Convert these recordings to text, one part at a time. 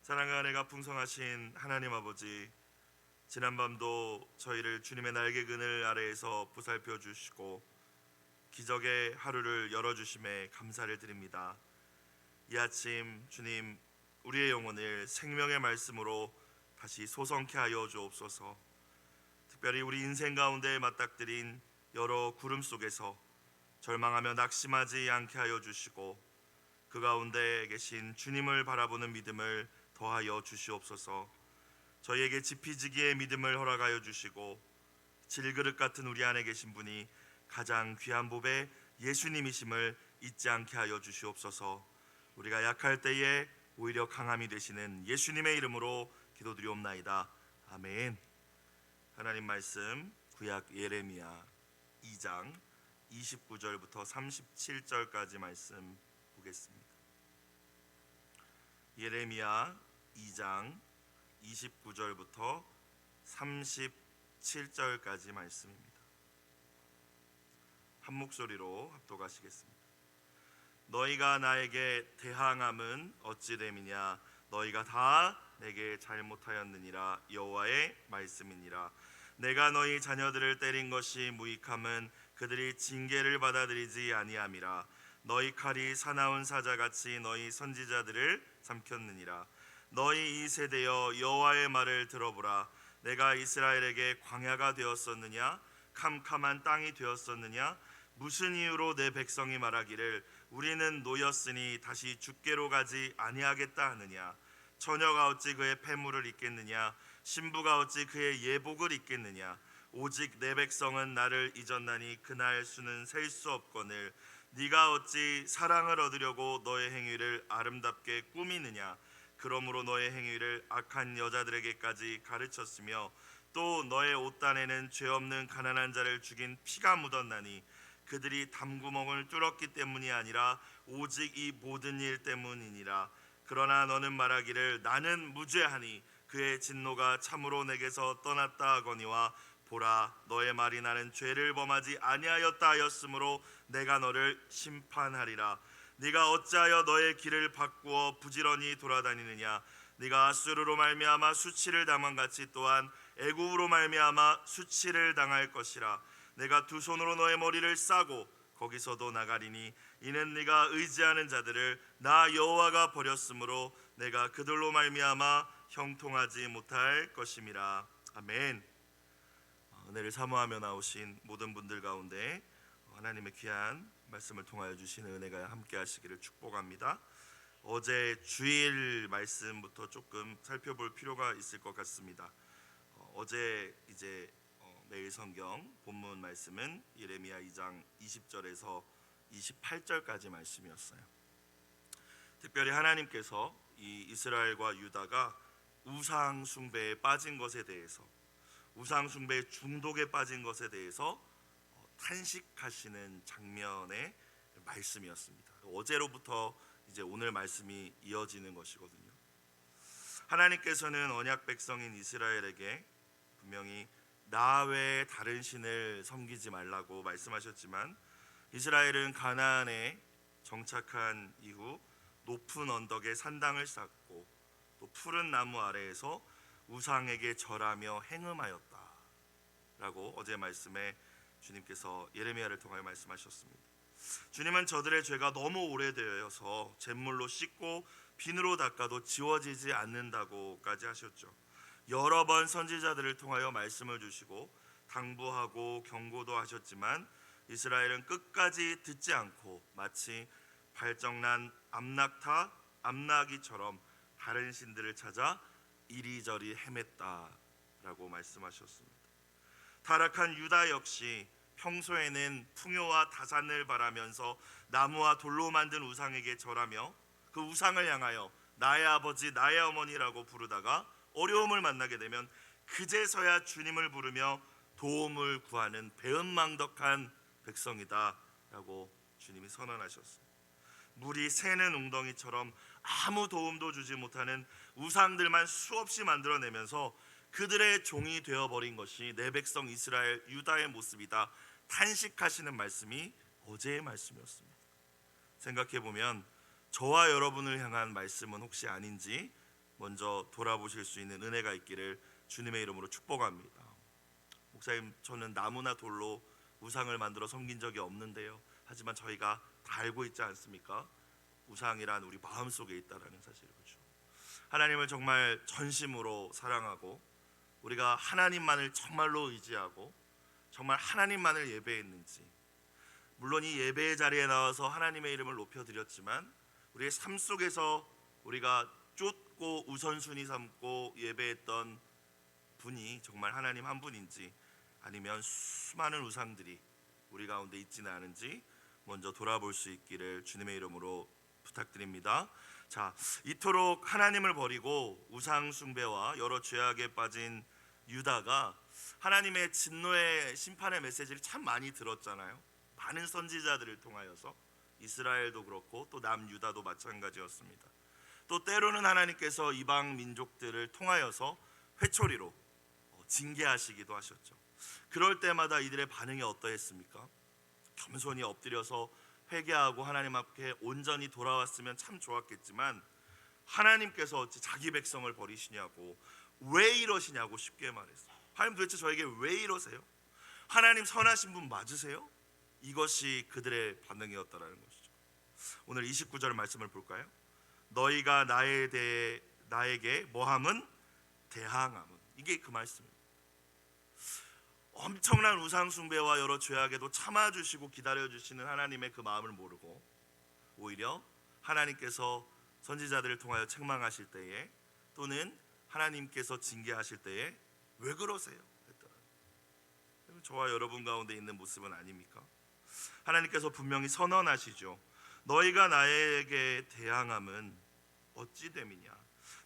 사랑과 은혜가 풍성하신 하나님 아버지, 지난밤도 저희를 주님의 날개 그늘 아래에서 보살펴 주시고 기적의 하루를 열어주심에 감사를 드립니다. 이 아침 주님, 우리의 영혼을 생명의 말씀으로 다시 소성케 하여 주옵소서. 특별히 우리 인생 가운데 맞닥뜨린 여러 구름 속에서 절망하며 낙심하지 않게 하여 주시고, 그 가운데 계신 주님을 바라보는 믿음을 더하여 주시옵소서. 저희에게 지피지기의 믿음을 허락하여 주시고, 질그릇 같은 우리 안에 계신 분이 가장 귀한 보배 예수님이심을 잊지 않게 하여 주시옵소서. 우리가 약할 때에 오히려 강함이 되시는 예수님의 이름으로 기도드리옵나이다. 아멘. 하나님 말씀, 구약 예레미야 2장 29절부터 37절까지 말씀 보겠습니다. 예레미야 2장 29절부터 37절까지 말씀입니다. 한 목소리로 합독하시겠습니다. 너희가 나에게 대항함은 어찌 됨이냐? 너희가 다 내게 잘못하였느니라. 여호와의 말씀이니라. 내가 너희 자녀들을 때린 것이 무익함은 그들이 징계를 받아들이지 아니함이라. 너희 칼이 사나운 사자같이 너희 선지자들을 삼켰느니라. 너희 이 세대여, 여호와의 말을 들어보라. 내가 이스라엘에게 광야가 되었었느냐? 캄캄한 땅이 되었었느냐? 무슨 이유로 내 백성이 말하기를 우리는 노였으니 다시 죽게로 가지 아니하겠다 하느냐? 처녀가 어찌 그의 패물을 입겠느냐? 신부가 어찌 그의 예복을 입겠느냐? 오직 내 백성은 나를 잊었나니 그날 수는 셀 수 없거늘. 네가 어찌 사랑을 얻으려고 너의 행위를 아름답게 꾸미느냐? 그러므로 너의 행위를 악한 여자들에게까지 가르쳤으며 또 너의 옷단에는 죄 없는 가난한 자를 죽인 피가 묻었나니 그들이 담구멍을 뚫었기 때문이 아니라 오직 이 모든 일 때문이니라. 그러나 너는 말하기를 나는 무죄하니 그의 진노가 참으로 내게서 떠났다 하거니와 보라, 너의 말이 나는 죄를 범하지 아니하였다 하였으므로 내가 너를 심판하리라. 네가 어찌하여 너의 길을 바꾸어 부지런히 돌아다니느냐? 네가 아수르로 말미암아 수치를 당한 같이 또한 애굽으로 말미암아 수치를 당할 것이라. 내가 두 손으로 너의 머리를 싸고 거기서도 나가리니 이는 네가 의지하는 자들을 나 여호와가 버렸으므로 내가 그들로 말미암아 형통하지 못할 것임이라. 아멘. 은혜를 사모하며 나오신 모든 분들 가운데 하나님의 귀한 말씀을 통하여 주시는 은혜가 함께 하시기를 축복합니다. 어제 주일 말씀부터 조금 살펴볼 필요가 있을 것 같습니다. 어제 이제 매일 성경 본문 말씀은 예레미야 2장 20절에서 28절까지 말씀이었어요. 특별히 하나님께서 이 이스라엘과 유다가 우상 숭배에 빠진 것에 대해서, 우상 숭배의 중독에 빠진 것에 대해서 탄식하시는 장면의 말씀이었습니다. 어제로부터 이제 오늘 말씀이 이어지는 것이거든요. 하나님께서는 언약 백성인 이스라엘에게 분명히 나 외에 다른 신을 섬기지 말라고 말씀하셨지만, 이스라엘은 가나안에 정착한 이후 높은 언덕에 산당을 쌓고 또 푸른 나무 아래에서 우상에게 절하며 행음하였다라고 어제 말씀에 주님께서 예레미야를 통하여 말씀하셨습니다. 주님은 저들의 죄가 너무 오래되어서 잿물로 씻고 비누로 닦아도 지워지지 않는다고까지 하셨죠. 여러 번 선지자들을 통하여 말씀을 주시고 당부하고 경고도 하셨지만 이스라엘은 끝까지 듣지 않고 마치 발정난 암나기처럼 다른 신들을 찾아 이리저리 헤맸다라고 말씀하셨습니다. 타락한 유다 역시 평소에는 풍요와 다산을 바라면서 나무와 돌로 만든 우상에게 절하며 그 우상을 향하여 나의 아버지 나의 어머니라고 부르다가 어려움을 만나게 되면 그제서야 주님을 부르며 도움을 구하는 배은망덕한 백성이다 라고 주님이 선언하셨습니다. 물이 새는 웅덩이처럼 아무 도움도 주지 못하는 우상들만 수없이 만들어내면서 그들의 종이 되어버린 것이 내 백성 이스라엘 유다의 모습이다 탄식하시는 말씀이 어제의 말씀이었습니다. 생각해보면 저와 여러분을 향한 말씀은 혹시 아닌지 먼저 돌아보실 수 있는 은혜가 있기를 주님의 이름으로 축복합니다. 목사님, 저는 나무나 돌로 우상을 만들어 섬긴 적이 없는데요. 하지만 저희가 다 알고 있지 않습니까? 우상이란 우리 마음속에 있다라는 사실을. 그렇죠? 하나님을 정말 전심으로 사랑하고 우리가 하나님만을 정말로 의지하고 정말 하나님만을 예배했는지, 물론 이 예배의 자리에 나와서 하나님의 이름을 높여드렸지만 우리의 삶 속에서 우리가 쫓고 우선순위 삼고 예배했던 분이 정말 하나님 한 분인지, 아니면 수많은 우상들이 우리 가운데 있지는 않은지 먼저 돌아볼 수 있기를 주님의 이름으로 부탁드립니다. 자, 이토록 하나님을 버리고 우상 숭배와 여러 죄악에 빠진 유다가 하나님의 진노의 심판의 메시지를 참 많이 들었잖아요. 많은 선지자들을 통하여서. 이스라엘도 그렇고 또 남유다도 마찬가지였습니다. 또 때로는 하나님께서 이방 민족들을 통하여서 회초리로 징계하시기도 하셨죠. 그럴 때마다 이들의 반응이 어떠했습니까? 겸손히 엎드려서 회개하고 하나님 앞에 온전히 돌아왔으면 참 좋았겠지만, 하나님께서 어찌 자기 백성을 버리시냐고, 왜 이러시냐고 쉽게 말했어요. 하나님, 도대체 저에게 왜 이러세요? 하나님 선하신 분 맞으세요? 이것이 그들의 반응이었다라는 것이죠. 오늘 29절 말씀을 볼까요? 너희가 나에게 뭐함은 대항함은, 이게 그 말씀입니다. 엄청난 우상 숭배와 여러 죄악에도 참아주시고 기다려주시는 하나님의 그 마음을 모르고 오히려 하나님께서 선지자들을 통하여 책망하실 때에, 또는 하나님께서 징계하실 때에 왜 그러세요? 저와 여러분 가운데 있는 모습은 아닙니까? 하나님께서 분명히 선언하시죠. 너희가 나에게 대항함은 어찌 됨이냐.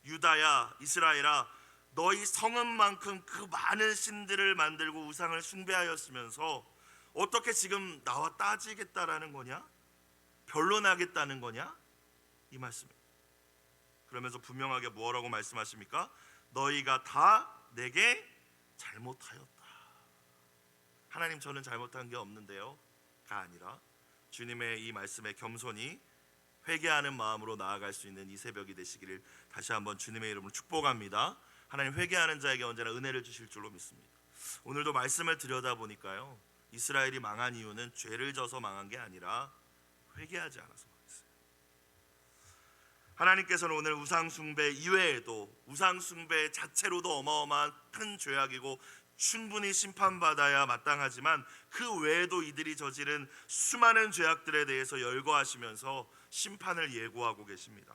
유다야, 이스라엘아, 너희 성읍만큼 그 많은 신들을 만들고 우상을 숭배하였으면서 어떻게 지금 나와 따지겠다라는 거냐? 변론하겠다는 거냐? 이 말씀입니다. 그러면서 분명하게 뭐라고 말씀하십니까? 너희가 다 내게 잘못하였다. 하나님, 저는 잘못한 게 없는데요 가 아니라 주님의 이 말씀에 겸손히 회개하는 마음으로 나아갈 수 있는 이 새벽이 되시기를 다시 한번 주님의 이름으로 축복합니다. 하나님, 회개하는 자에게 언제나 은혜를 주실 줄로 믿습니다. 오늘도 말씀을 들여다보니까요, 이스라엘이 망한 이유는 죄를 져서 망한 게 아니라 회개하지 않아서 망했어요. 하나님께서는 오늘 우상 숭배 이외에도, 우상 숭배 자체로도 어마어마한 큰 죄악이고 충분히 심판받아야 마땅하지만 그 외에도 이들이 저지른 수많은 죄악들에 대해서 열거하시면서 심판을 예고하고 계십니다.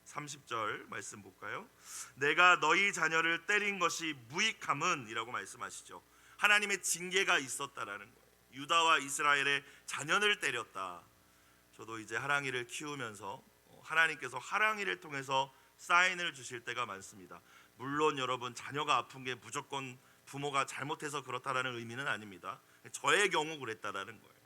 30절 말씀 볼까요? 내가 너희 자녀를 때린 것이 무익함은 이라고 말씀하시죠. 하나님의 징계가 있었다라는 거예요. 유다와 이스라엘의 자녀를 때렸다. 저도 이제 하랑이를 키우면서 하나님께서 하랑이를 통해서 사인을 주실 때가 많습니다. 물론 여러분, 자녀가 아픈 게 무조건 부모가 잘못해서 그렇다라는 의미는 아닙니다. 저의 경우 그랬다라는 거예요.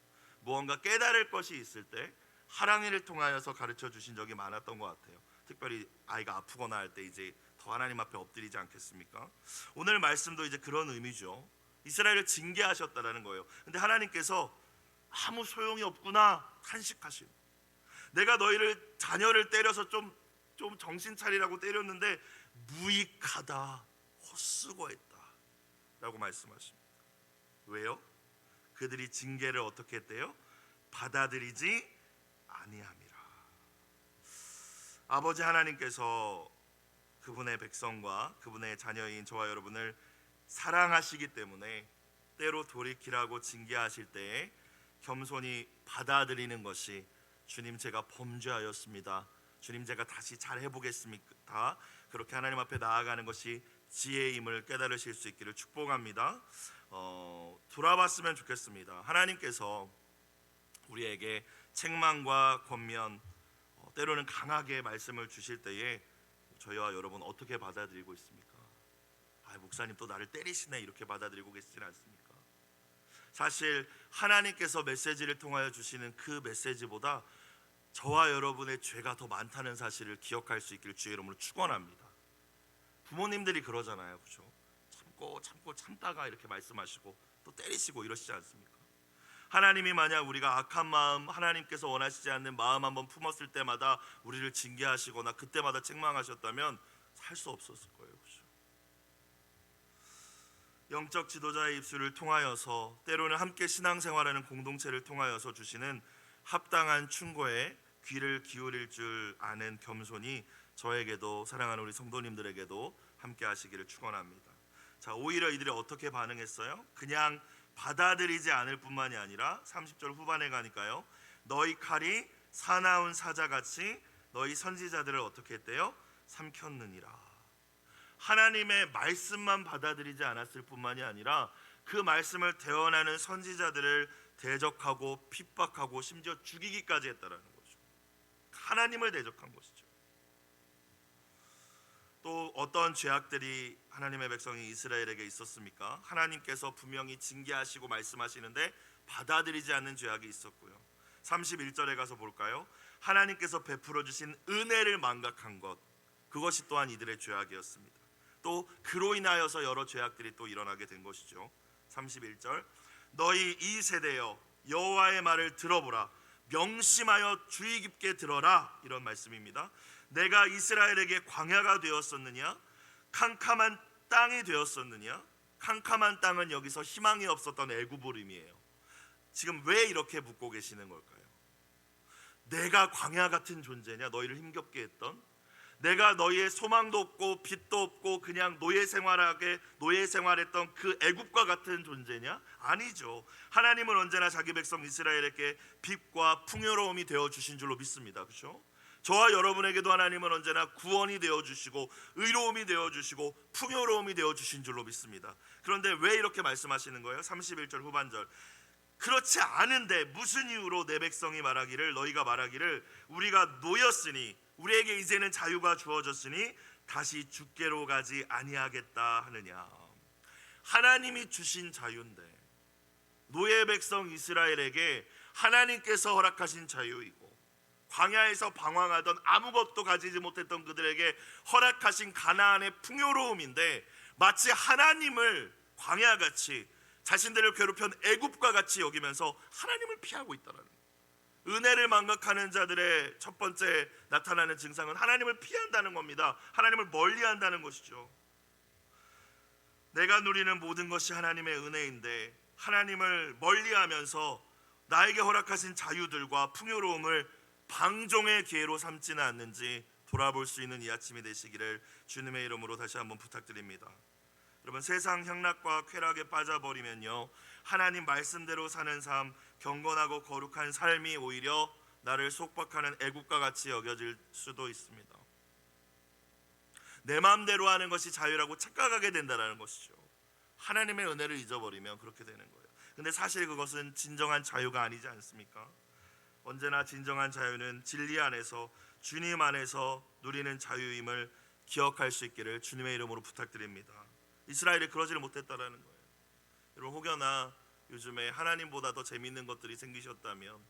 무언가 깨달을 것이 있을 때 하랑이를 통하여서 가르쳐 주신 적이 많았던 것 같아요. 특별히 아이가 아프거나 할 때 이제 더 하나님 앞에 엎드리지 않겠습니까? 오늘 말씀도 이제 그런 의미죠. 이스라엘을 징계하셨다라는 거예요. 근데 하나님께서 아무 소용이 없구나 탄식하신, 내가 너희를 자녀를 때려서 좀 정신 차리라고 때렸는데 무익하다, 헛수고했다 라고 말씀하십니다. 왜요? 그들이 징계를 어떻게 했대요? 받아들이지 아니함이라. 아버지 하나님께서 그분의 백성과 그분의 자녀인 저와 여러분을 사랑하시기 때문에 때로 돌이키라고 징계하실 때에 겸손히 받아들이는 것이, 주님 제가 범죄하였습니다, 주님 제가 다시 잘 해보겠습니다, 그렇게 하나님 앞에 나아가는 것이 지혜임을 깨달으실 수 있기를 축복합니다. 돌아봤으면 좋겠습니다. 하나님께서 우리에게 책망과 권면, 때로는 강하게 말씀을 주실 때에 저희와 여러분 어떻게 받아들이고 있습니까? 목사님 또 나를 때리시네, 이렇게 받아들이고 계시진 않습니까? 사실 하나님께서 메시지를 통하여 주시는 그 메시지보다 저와 여러분의 죄가 더 많다는 사실을 기억할 수 있기를 주의 이름으로 축원합니다. 부모님들이 그러잖아요, 그렇죠? 참고 참다가 이렇게 말씀하시고 또 때리시고 이러시지 않습니까? 하나님이 만약 우리가 악한 마음, 하나님께서 원하시지 않는 마음 한번 품었을 때마다 우리를 징계하시거나 그때마다 책망하셨다면 살 수 없었을 거예요. 그렇죠? 영적 지도자의 입술을 통하여서, 때로는 함께 신앙생활하는 공동체를 통하여서 주시는 합당한 충고에 귀를 기울일 줄 아는 겸손이 저에게도, 사랑하는 우리 성도님들에게도 함께 하시기를 축원합니다. 자, 오히려 이들이 어떻게 반응했어요? 그냥 받아들이지 않을 뿐만이 아니라 30절 후반에 가니까요, 너희 칼이 사나운 사자같이 너희 선지자들을 어떻게 했대요? 삼켰느니라. 하나님의 말씀만 받아들이지 않았을 뿐만이 아니라 그 말씀을 대언하는 선지자들을 대적하고 핍박하고 심지어 죽이기까지 했다라는 거죠. 하나님을 대적한 것이죠. 또 어떤 죄악들이 하나님의 백성이 이스라엘에게 있었습니까? 하나님께서 분명히 징계하시고 말씀하시는데 받아들이지 않는 죄악이 있었고요. 31절에 가서 볼까요? 하나님께서 베풀어 주신 은혜를 망각한 것, 그것이 또한 이들의 죄악이었습니다. 또 그로 인하여서 여러 죄악들이 또 일어나게 된 것이죠. 31절, 너희 이 세대여 여호와의 말을 들어보라, 명심하여 주의 깊게 들어라, 이런 말씀입니다. 내가 이스라엘에게 광야가 되었었느냐? 캄캄한 땅이 되었었느냐? 캄캄한 땅은 여기서 희망이 없었던 애굽을 의미해요. 지금 왜 이렇게 묻고 계시는 걸까요? 내가 광야 같은 존재냐? 너희를 힘겹게 했던, 내가 너희의 소망도 없고 빛도 없고 그냥 노예 생활했던 그 애굽과 같은 존재냐? 아니죠. 하나님은 언제나 자기 백성 이스라엘에게 빛과 풍요로움이 되어 주신 줄로 믿습니다. 그렇죠? 저와 여러분에게도 하나님은 언제나 구원이 되어 주시고 의로움이 되어 주시고 풍요로움이 되어 주신 줄로 믿습니다. 그런데 왜 이렇게 말씀하시는 거예요? 31절 후반절, 그렇지 않은데 무슨 이유로 내 백성이 말하기를, 너희가 말하기를 우리가 노였으니 우리에게 이제는 자유가 주어졌으니 다시 주께로 가지 아니하겠다 하느냐. 하나님이 주신 자유인데, 노예 백성 이스라엘에게 하나님께서 허락하신 자유이고, 광야에서 방황하던 아무것도 가지지 못했던 그들에게 허락하신 가나안의 풍요로움인데, 마치 하나님을 광야같이, 자신들을 괴롭힌 애굽과 같이 여기면서 하나님을 피하고 있다는 거예요. 은혜를 망각하는 자들의 첫 번째 나타나는 증상은 하나님을 피한다는 겁니다. 하나님을 멀리한다는 것이죠. 내가 누리는 모든 것이 하나님의 은혜인데 하나님을 멀리하면서 나에게 허락하신 자유들과 풍요로움을 방종의 기회로 삼지는 않는지 돌아볼 수 있는 이 아침이 되시기를 주님의 이름으로 다시 한번 부탁드립니다. 여러분, 세상 향락과 쾌락에 빠져버리면요, 하나님 말씀대로 사는 삶, 경건하고 거룩한 삶이 오히려 나를 속박하는 애국과 같이 여겨질 수도 있습니다. 내 마음대로 하는 것이 자유라고 착각하게 된다는 것이죠. 하나님의 은혜를 잊어버리면 그렇게 되는 거예요. 근데 사실 그것은 진정한 자유가 아니지 않습니까? 언제나 진정한 자유는 진리 안에서, 주님 안에서 누리는 자유임을 기억할 수 있기를 주님의 이름으로 부탁드립니다. 이스라엘이 그러지를 못했다라는 거예요. 여러분, 혹여나 요즘에 하나님보다 더 재밌는 것들이 생기셨다면,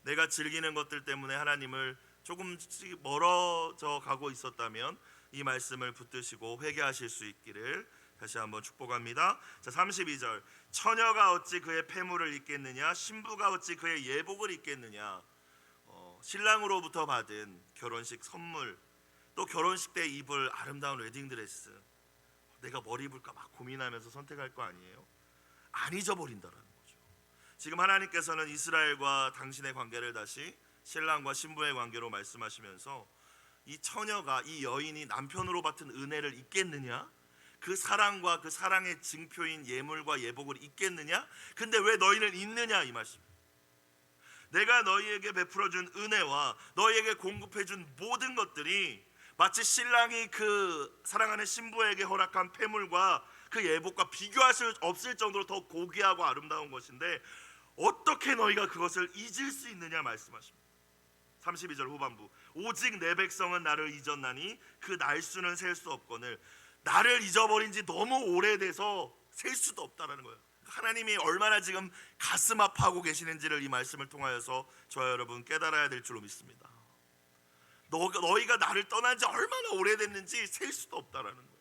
내가 즐기는 것들 때문에 하나님을 조금씩 멀어져 가고 있었다면 이 말씀을 붙드시고 회개하실 수 있기를 다시 한번 축복합니다. 자, 32절, 처녀가 어찌 그의 폐물을 입겠느냐, 신부가 어찌 그의 예복을 입겠느냐. 신랑으로부터 받은 결혼식 선물, 또 결혼식 때 입을 아름다운 웨딩드레스, 내가 뭘 입을까 막 고민하면서 선택할 거 아니에요? 안 잊어버린다라는 거죠. 지금 하나님께서는 이스라엘과 당신의 관계를 다시 신랑과 신부의 관계로 말씀하시면서, 이 처녀가, 이 여인이 남편으로 받은 은혜를 잊겠느냐? 그 사랑과 그 사랑의 증표인 예물과 예복을 잊겠느냐? 근데 왜 너희는 잊느냐, 이 말씀. 내가 너희에게 베풀어준 은혜와 너희에게 공급해준 모든 것들이 마치 신랑이 그 사랑하는 신부에게 허락한 폐물과 그 예복과 비교할 수 없을 정도로 더 고귀하고 아름다운 것인데 어떻게 너희가 그것을 잊을 수 있느냐 말씀하십니다. 32절 후반부, 오직 내 백성은 나를 잊었나니 그 날수는 셀 수 없거늘. 나를 잊어버린 지 너무 오래돼서 셀 수도 없다라는 거예요. 하나님이 얼마나 지금 가슴 아파하고 계시는지를 이 말씀을 통하여서 저와 여러분 깨달아야 될 줄로 믿습니다. 너희가 나를 떠난 지 얼마나 오래됐는지 셀 수도 없다라는 거예요.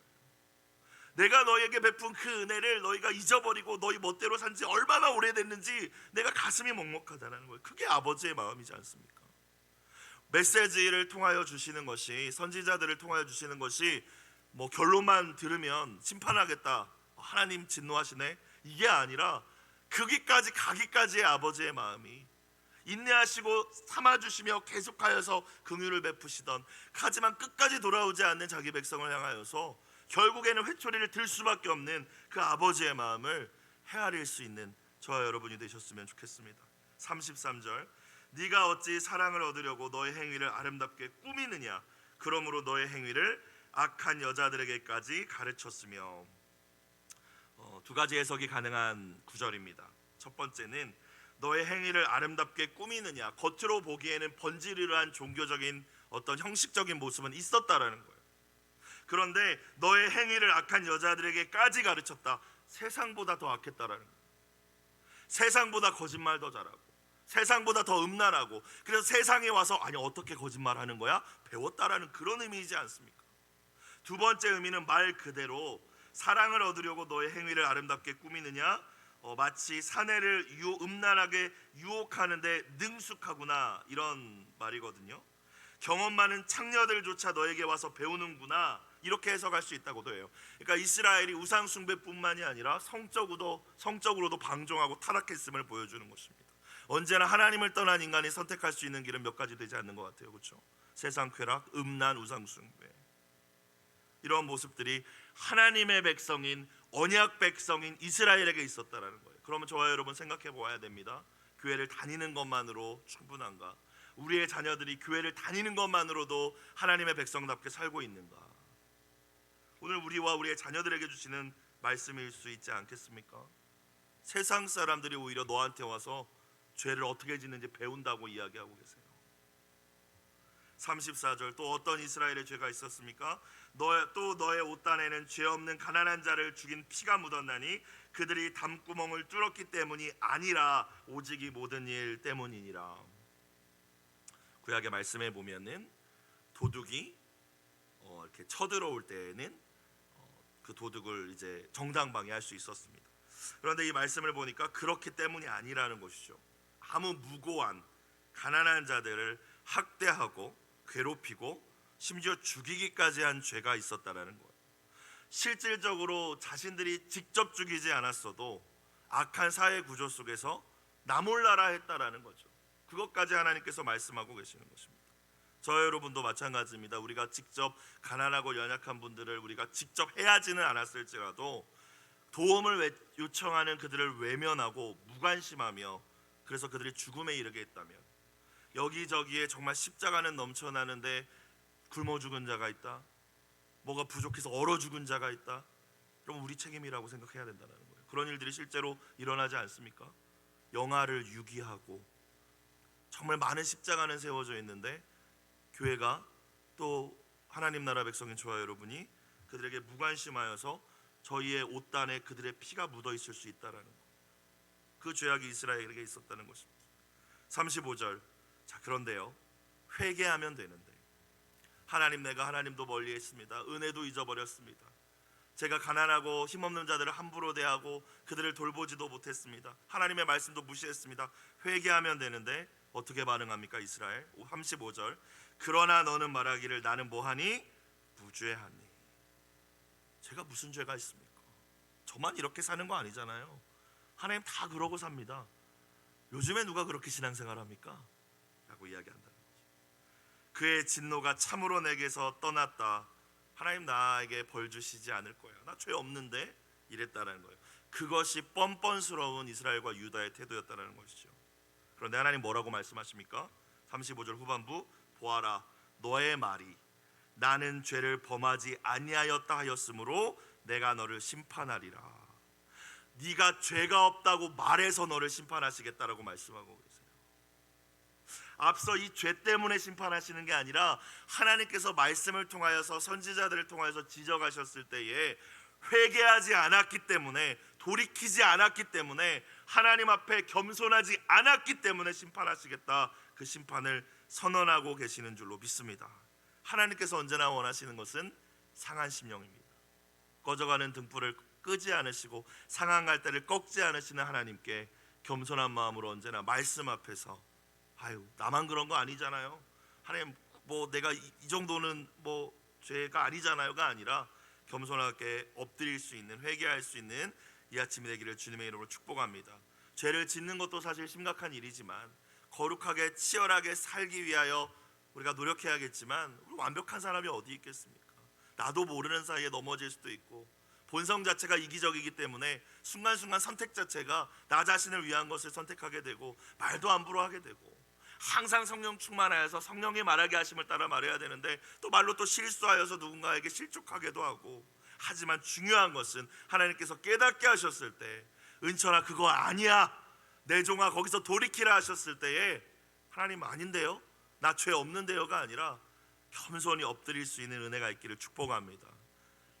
내가 너희에게 베푼 그 은혜를 너희가 잊어버리고 너희 멋대로 산 지 얼마나 오래됐는지 내가 가슴이 먹먹하다는 거예요. 그게 아버지의 마음이지 않습니까? 메시지를 통하여 주시는 것이, 선지자들을 통하여 주시는 것이 뭐 결론만 들으면 심판하겠다, 하나님 진노하시네, 이게 아니라 거기까지 가기까지의 아버지의 마음이 인내하시고 삼아주시며 계속하여서 긍휼을 베푸시던, 하지만 끝까지 돌아오지 않는 자기 백성을 향하여서 결국에는 회초리를 들 수밖에 없는 그 아버지의 마음을 헤아릴 수 있는 저와 여러분이 되셨으면 좋겠습니다. 33절, 네가 어찌 사랑을 얻으려고 너의 행위를 아름답게 꾸미느냐, 그러므로 너의 행위를 악한 여자들에게까지 가르쳤으며. 두 가지 해석이 가능한 구절입니다. 첫 번째는 너의 행위를 아름답게 꾸미느냐, 겉으로 보기에는 번지르르한 종교적인 어떤 형식적인 모습은 있었다라는 거예요. 그런데 너의 행위를 악한 여자들에게까지 가르쳤다. 세상보다 더 악했다라는 거예요. 세상보다 거짓말 더 잘하고, 세상보다 더 음란하고, 그래서 세상에 와서 아니 어떻게 거짓말하는 거야? 배웠다라는 그런 의미이지 않습니까? 두 번째 의미는 말 그대로 사랑을 얻으려고 너의 행위를 아름답게 꾸미느냐, 마치 사내를 음란하게 유혹하는데 능숙하구나, 이런 말이거든요. 경험 많은 창녀들조차 너에게 와서 배우는구나, 이렇게 해석할 수 있다고도 해요. 그러니까 이스라엘이 우상 숭배뿐만이 아니라 성적으로도 방종하고 타락했음을 보여주는 것입니다. 언제나 하나님을 떠난 인간이 선택할 수 있는 길은 몇 가지 되지 않는 것 같아요. 그렇죠? 세상 쾌락, 음란, 우상 숭배, 이런 모습들이 하나님의 백성인, 언약 백성인 이스라엘에게 있었다라는 거예요. 그러면 저와 여러분 생각해 보아야 됩니다. 교회를 다니는 것만으로 충분한가? 우리의 자녀들이 교회를 다니는 것만으로도 하나님의 백성답게 살고 있는가? 오늘 우리와 우리의 자녀들에게 주시는 말씀일 수 있지 않겠습니까? 세상 사람들이 오히려 너한테 와서 죄를 어떻게 짓는지 배운다고 이야기하고 계세요. 34절, 또 어떤 이스라엘의 죄가 있었습니까? 또 너의 옷단에는 죄 없는 가난한 자를 죽인 피가 묻었나니 그들이 담구멍을 뚫었기 때문이 아니라 오직 이 모든 일 때문이니라. 구약의 말씀에 보면은 도둑이 이렇게 쳐들어올 때에는 그 도둑을 이제 정당방위할 수 있었습니다. 그런데 이 말씀을 보니까 그렇기 때문이 아니라는 것이죠. 아무 무고한 가난한 자들을 학대하고 괴롭히고 심지어 죽이기까지 한 죄가 있었다라는 거예요. 실질적으로 자신들이 직접 죽이지 않았어도 악한 사회 구조 속에서 나 몰라라 했다라는 거죠. 그것까지 하나님께서 말씀하고 계시는 것입니다. 저 여러분도 마찬가지입니다. 우리가 직접 가난하고 연약한 분들을 우리가 직접 해야지는 않았을지라도 도움을 요청하는 그들을 외면하고 무관심하며, 그래서 그들이 죽음에 이르게 했다면, 여기저기에 정말 십자가는 넘쳐나는데 굶어 죽은 자가 있다, 뭐가 부족해서 얼어 죽은 자가 있다, 그럼 우리 책임이라고 생각해야 된다는 거예요. 그런 일들이 실제로 일어나지 않습니까? 영아를 유기하고 정말 많은 십자가는 세워져 있는데 교회가 또 하나님 나라 백성인 저와 여러분이 그들에게 무관심하여서 저희의 옷단에 그들의 피가 묻어 있을 수 있다라는 것, 그 죄악이 이스라엘에게 있었다는 것입니다. 35절, 자 그런데요, 회개하면 되는데 하나님, 내가 하나님도 멀리했습니다. 은혜도 잊어버렸습니다. 제가 가난하고 힘없는 자들을 함부로 대하고 그들을 돌보지도 못했습니다. 하나님의 말씀도 무시했습니다. 회개하면 되는데 어떻게 반응합니까 이스라엘? 35절, 그러나 너는 말하기를 나는 뭐하니? 무죄하니. 제가 무슨 죄가 있습니까? 저만 이렇게 사는 거 아니잖아요. 하나님 다 그러고 삽니다. 요즘에 누가 그렇게 신앙생활합니까? 라고 이야기한다는 거죠. 그의 진노가 참으로 내게서 떠났다. 하나님 나에게 벌 주시지 않을 거야. 나 죄 없는데, 이랬다는 거예요. 그것이 뻔뻔스러운 이스라엘과 유다의 태도였다는 것이죠. 그런데 하나님 뭐라고 말씀하십니까? 35절 후반부, 보아라 너의 말이 나는 죄를 범하지 아니하였다 하였으므로 내가 너를 심판하리라. 네가 죄가 없다고 말해서 너를 심판하시겠다라고 말씀하고 계세요. 앞서 이 죄 때문에 심판하시는 게 아니라 하나님께서 말씀을 통하여서 선지자들을 통하여서 지적하셨을 때에 회개하지 않았기 때문에, 돌이키지 않았기 때문에, 하나님 앞에 겸손하지 않았기 때문에 심판하시겠다, 그 심판을 선언하고 계시는 줄로 믿습니다. 하나님께서 언제나 원하시는 것은 상한 심령입니다. 꺼져가는 등불을 끄지 않으시고 상한 갈대를 꺾지 않으시는 하나님께 겸손한 마음으로 언제나 말씀 앞에서, 아유 나만 그런 거 아니잖아요, 하나님 뭐 내가 이 정도는 뭐 죄가 아니잖아요가 아니라 겸손하게 엎드릴 수 있는, 회개할 수 있는 이 아침이 되기를 주님의 이름으로 축복합니다. 죄를 짓는 것도 사실 심각한 일이지만 거룩하게 치열하게 살기 위하여 우리가 노력해야겠지만 우리 완벽한 사람이 어디 있겠습니까? 나도 모르는 사이에 넘어질 수도 있고, 본성 자체가 이기적이기 때문에 순간순간 선택 자체가 나 자신을 위한 것을 선택하게 되고 말도 함부로 하게 되고, 항상 성령 충만하여서 성령이 말하게 하심을 따라 말해야 되는데 또 말로 또 실수하여서 누군가에게 실족하게도 하고. 하지만 중요한 것은 하나님께서 깨닫게 하셨을 때, 은철아 그거 아니야, 내 종아 거기서 돌이키라 하셨을 때에 하나님 아닌데요, 나 죄 없는데요가 아니라 겸손히 엎드릴 수 있는 은혜가 있기를 축복합니다.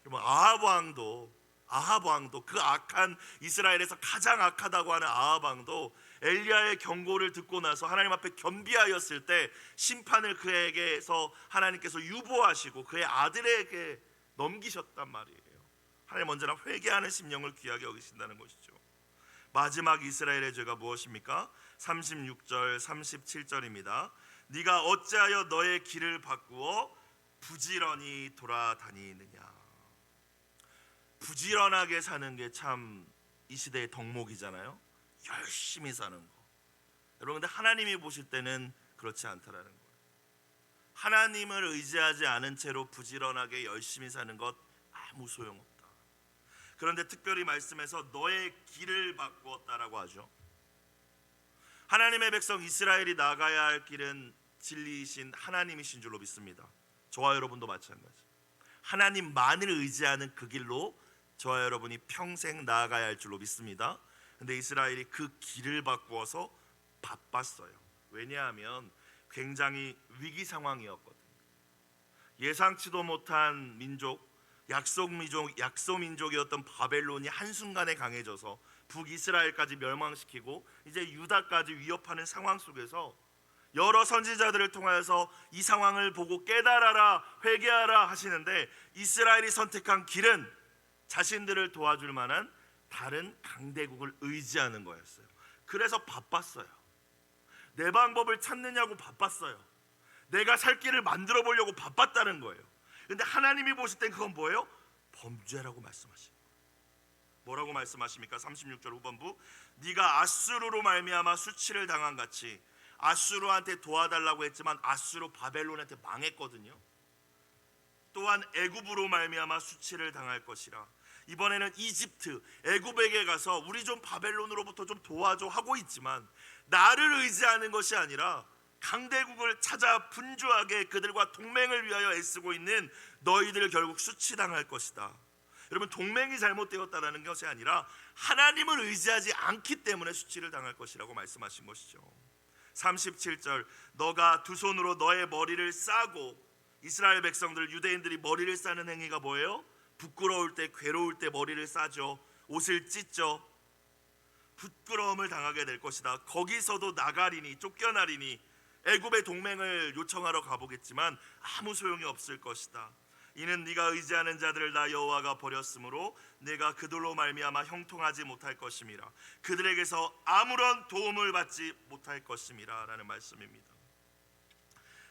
여러분, 아합 왕도 그 악한, 이스라엘에서 가장 악하다고 하는 아합 왕도 엘리야의 경고를 듣고 나서 하나님 앞에 겸비하였을 때 심판을 그에게서 하나님께서 유보하시고 그의 아들에게 넘기셨단 말이에요. 하나님 언제나 회개하는 심령을 귀하게 여기신다는 것이죠. 마지막 이스라엘의 죄가 무엇입니까? 36절 37절입니다. 네가 어찌하여 너의 길을 바꾸어 부지런히 돌아다니느냐. 부지런하게 사는 게 참 이 시대의 덕목이잖아요. 열심히 사는 거. 여러분, 근데 하나님이 보실 때는 그렇지 않다라는 거예요. 하나님을 의지하지 않은 채로 부지런하게 열심히 사는 것 아무 소용없다. 그런데 특별히 말씀에서 너의 길을 바꾸었다라고 하죠. 하나님의 백성 이스라엘이 나가야 할 길은 진리이신 하나님이신 줄로 믿습니다. 저와 여러분도 마찬가지. 하나님만을 의지하는 그 길로 저와 여러분이 평생 나아가야 할 줄로 믿습니다. 근데 이스라엘이 그 길을 바꾸어서 바빴어요. 왜냐하면 굉장히 위기 상황이었거든요. 예상치도 못한 민족, 약소민족이었던 바벨론이 한순간에 강해져서 북이스라엘까지 멸망시키고 이제 유다까지 위협하는 상황 속에서 여러 선지자들을 통하여서 이 상황을 보고 깨달아라, 회개하라 하시는데, 이스라엘이 선택한 길은 자신들을 도와줄 만한 다른 강대국을 의지하는 거였어요. 그래서 바빴어요. 내 방법을 찾느냐고 바빴어요. 내가 살 길을 만들어 보려고 바빴다는 거예요. 근데 하나님이 보실 땐 그건 뭐예요? 범죄라고 말씀하십니다. 뭐라고 말씀하십니까? 36절 후반부, 네가 아수르로 말미암아 수치를 당한 같이. 아수르한테 도와달라고 했지만 아수르 바벨론한테 망했거든요. 또한 애굽으로 말미암아 수치를 당할 것이라. 이번에는 이집트, 애굽에게 가서 우리 좀 바벨론으로부터 좀 도와줘 하고 있지만 나를 의지하는 것이 아니라 강대국을 찾아 분주하게 그들과 동맹을 위하여 애쓰고 있는 너희들 결국 수치당할 것이다. 여러분, 동맹이 잘못되었다는 것이 아니라 하나님을 의지하지 않기 때문에 수치를 당할 것이라고 말씀하신 것이죠. 37절, 너가 두 손으로 너의 머리를 싸고. 이스라엘 백성들, 유대인들이 머리를 싸는 행위가 뭐예요? 부끄러울 때, 괴로울 때 머리를 싸죠. 옷을 찢죠. 부끄러움을 당하게 될 것이다. 거기서도 나가리니, 쫓겨나리니. 애굽의 동맹을 요청하러 가보겠지만 아무 소용이 없을 것이다. 이는 네가 의지하는 자들을 나 여호와가 버렸으므로 내가 그들로 말미암아 형통하지 못할 것임이라. 그들에게서 아무런 도움을 받지 못할 것임이라 라는 말씀입니다.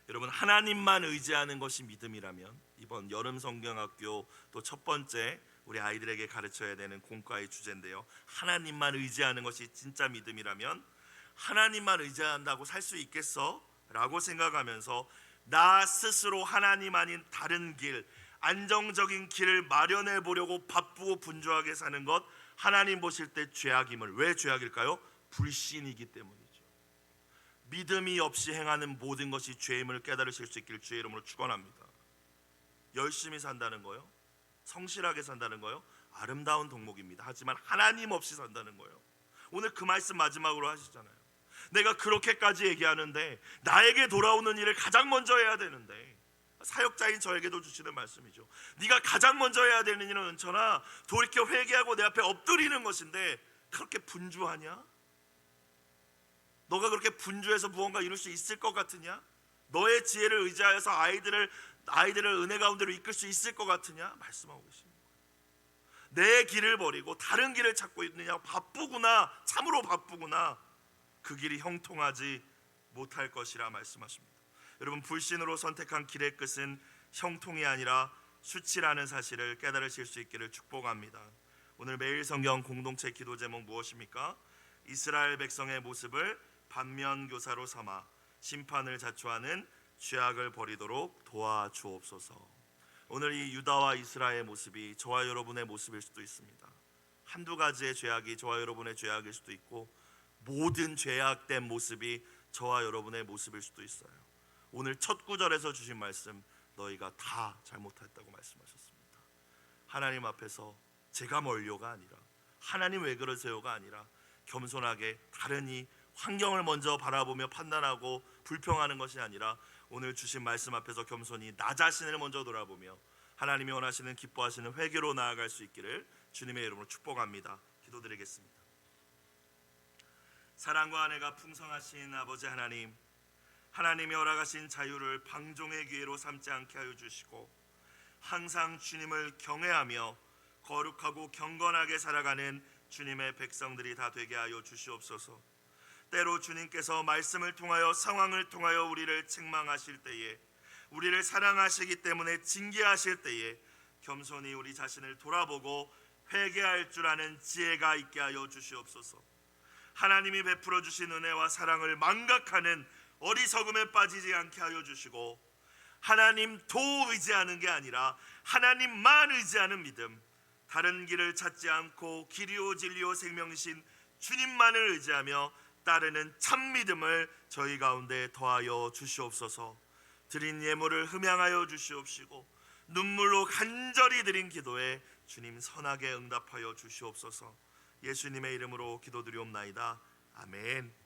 여러분, 하나님만 의지하는 것이 믿음이라면 이번 여름 성경학교 또 첫 번째 우리 아이들에게 가르쳐야 되는 공과의 주제인데요, 하나님만 의지하는 것이 진짜 믿음이라면 하나님만 의지한다고 살 수 있겠어? 라고 생각하면서 나 스스로 하나님 아닌 다른 길, 안정적인 길을 마련해 보려고 바쁘고 분주하게 사는 것, 하나님 보실 때 죄악임을. 왜 죄악일까요? 불신이기 때문이죠. 믿음이 없이 행하는 모든 것이 죄임을 깨달으실 수 있기를 주의 이름으로 축원합니다. 열심히 산다는 거요, 성실하게 산다는 거요, 아름다운 덕목입니다. 하지만 하나님 없이 산다는 거요, 오늘 그 말씀 마지막으로 하시잖아요. 내가 그렇게까지 얘기하는데 나에게 돌아오는 일을 가장 먼저 해야 되는데, 사역자인 저에게도 주시는 말씀이죠. 네가 가장 먼저 해야 되는 일은 은천아, 돌이켜 회개하고 내 앞에 엎드리는 것인데 그렇게 분주하냐? 너가 그렇게 분주해서 무언가 이룰 수 있을 것 같으냐? 너의 지혜를 의지하여서 아이들을 은혜 가운데로 이끌 수 있을 것 같으냐? 말씀하고 계십니다. 내 길을 버리고 다른 길을 찾고 있느냐? 바쁘구나, 참으로 바쁘구나. 그 길이 형통하지 못할 것이라 말씀하십니다. 여러분, 불신으로 선택한 길의 끝은 형통이 아니라 수치라는 사실을 깨달으실 수 있기를 축복합니다. 오늘 매일 성경 공동체 기도 제목 무엇입니까? 이스라엘 백성의 모습을 반면교사로 삼아 심판을 자초하는 죄악을 버리도록 도와주옵소서. 오늘 이 유다와 이스라엘의 모습이 저와 여러분의 모습일 수도 있습니다. 한두 가지의 죄악이 저와 여러분의 죄악일 수도 있고, 모든 죄악된 모습이 저와 여러분의 모습일 수도 있어요. 오늘 첫 구절에서 주신 말씀, 너희가 다 잘못했다고 말씀하셨습니다. 하나님 앞에서 제가 멀려가 아니라, 하나님 왜 그러세요가 아니라, 겸손하게 다른 이 환경을 먼저 바라보며 판단하고 불평하는 것이 아니라, 오늘 주신 말씀 앞에서 겸손히 나 자신을 먼저 돌아보며 하나님이 원하시는 기뻐하시는 회개로 나아갈 수 있기를 주님의 이름으로 축복합니다. 기도드리겠습니다. 사랑과 은혜가 풍성하신 아버지 하나님, 하나님이 허락하신 자유를 방종의 기회로 삼지 않게 하여 주시고, 항상 주님을 경외하며 거룩하고 경건하게 살아가는 주님의 백성들이 다 되게 하여 주시옵소서. 때로 주님께서 말씀을 통하여, 상황을 통하여 우리를 책망하실 때에, 우리를 사랑하시기 때문에 징계하실 때에 겸손히 우리 자신을 돌아보고 회개할 줄 아는 지혜가 있게 하여 주시옵소서. 하나님이 베풀어 주신 은혜와 사랑을 망각하는 어리석음에 빠지지 않게 하여 주시고, 하나님 도 의지하는 게 아니라 하나님만 의지하는 믿음, 다른 길을 찾지 않고 길이요 진리요 생명이신 주님만을 의지하며 따르는 참 믿음을 저희 가운데 더하여 주시옵소서. 드린 예물을 흠양하여 주시옵시고, 눈물로 간절히 드린 기도에 주님 선하게 응답하여 주시옵소서. 예수님의 이름으로 기도드리옵나이다. 아멘.